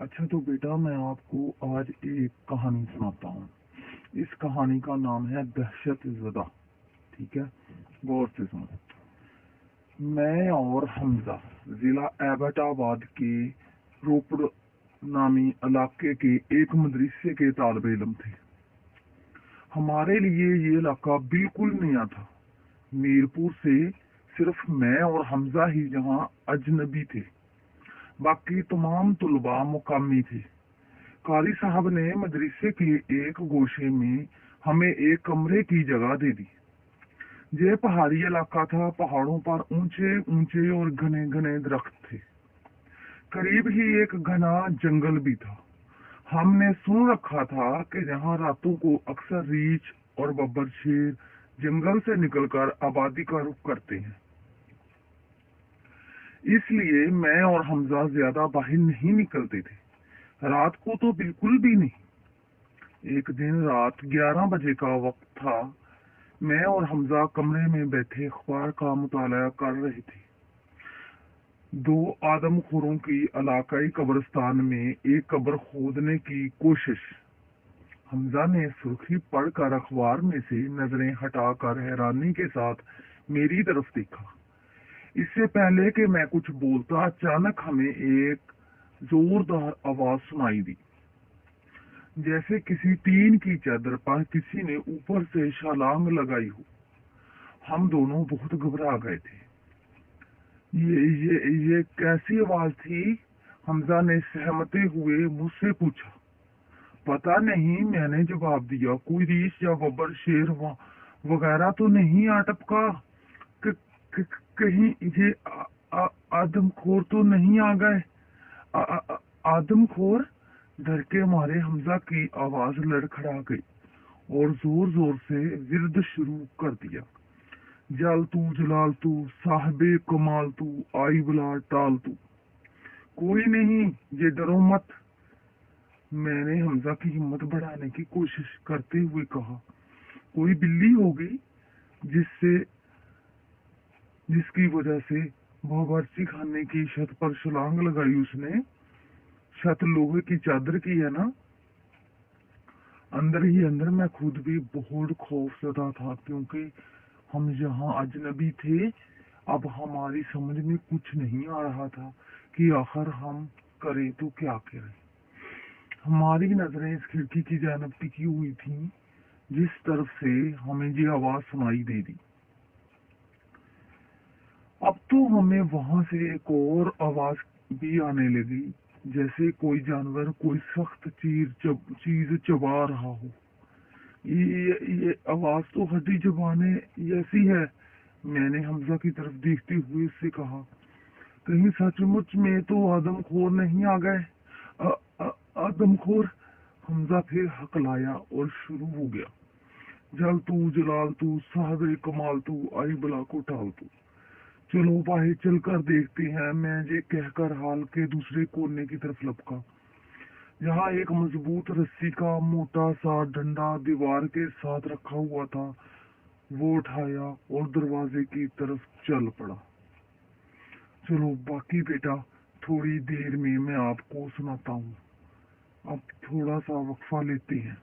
अच्छा तो बेटा मैं आपको आज एक कहानी सुनाता हूँ। इस कहानी का नाम है दहशत ज़दा। ठीक है, गौर से सुनो। मैं और हमजा जिला एबटाबाद के रोपड़ नामी इलाके के एक मदरसे के तालिब इल्म थे। हमारे लिए ये इलाका बिल्कुल नया था। मीरपुर से सिर्फ मैं और हमजा ही यहाँ अजनबी थे, बाकी तमाम तुलबा मुकामी थे। कारी साहब ने मदरसे के एक गोशे में हमें एक कमरे की जगह दे दी। ये पहाड़ी इलाका था, पहाड़ों पर ऊंचे ऊंचे और घने घने दरख्त थे। करीब ही एक घना जंगल भी था। हमने सुन रखा था कि यहाँ रातों को अक्सर रीछ और बब्बर शेर जंगल से निकलकर आबादी का रुख करते हैं। इसलिए मैं और हमजा ज्यादा बाहर नहीं निकलते थे, रात को तो बिल्कुल भी नहीं। एक दिन रात 11 बजे का वक्त था। मैं और हमजा कमरे में बैठे अखबार का मुताला कर रहे थे। दो आदमखोरों की इलाकाई कब्रिस्तान में एक कब्र खोदने की कोशिश। हमजा ने सुर्खी पढ़कर अखबार में से नजरें हटाकर हैरानी के साथ मेरी तरफ देखा। इससे पहले कि मैं कुछ बोलता, अचानक हमें एक जोरदार आवाज सुनाई दी, जैसे किसी टीन की चादर पर किसी ने ऊपर से छलांग लगाई हो। हम दोनों बहुत घबरा गए थे। ये कैसी आवाज थी? हमजा ने सहमते हुए मुझसे पूछा। पता नहीं, मैंने जवाब दिया। कोई रीछ या बब्बर शेर वगैरह तो नहीं आ टपका? कहीं ये आदमखोर तो नहीं आ गए? आदमखोर? डर के मारे हमजा की आवाज लड़खड़ा गई और जोर जोर से विर्द शुरू कर दिया। जल तू जलाल तू, साहिबे कमाल तू, आई बुला टाल तू। कोई नहीं, ये डरो मत। मैंने हमजा की हिम्मत बढ़ाने की कोशिश करते हुए कहा। कोई बिल्ली होगी जिसकी वजह से बावर्ची खाने की छत पर छलांग लगाई उसने। छत लोहे की चादर की है ना? अंदर ही अंदर मैं खुद भी बहुत खौफजदा था, क्योंकि हम यहाँ अजनबी थे। अब हमारी समझ में कुछ नहीं आ रहा था कि आखिर हम करें तो क्या करें। हमारी नजरें इस खिड़की की जानब टिकी हुई थीं जिस तरफ से हमें ये आवाज सुनाई दे दी। अब तो हमें वहां से एक और आवाज भी आने लगी, जैसे कोई जानवर कोई सख्त चीज चबा रहा हो। ये आवाज तो हड्डी चबाने जैसी है। मैंने हमजा की तरफ देखते हुए उससे कहा, कहीं सचमुच में तो आदमखोर नहीं आ गए? आदमखोर? हमजा फिर हकलाया और शुरू हो गया। जल तू जलाल तू, साहब कमाल तू, आई बला को टाल तू। चलो बाहर चलकर देखते हैं। मैं ये कहकर हाल के दूसरे कोने की तरफ लपका, जहाँ एक मजबूत रस्सी का मोटा सा डंडा दीवार के साथ रखा हुआ था। वो उठाया और दरवाजे की तरफ चल पड़ा। चलो बाकी बेटा थोड़ी देर में मैं आपको सुनाता हूँ। अब थोड़ा सा वक्फा लेते हैं।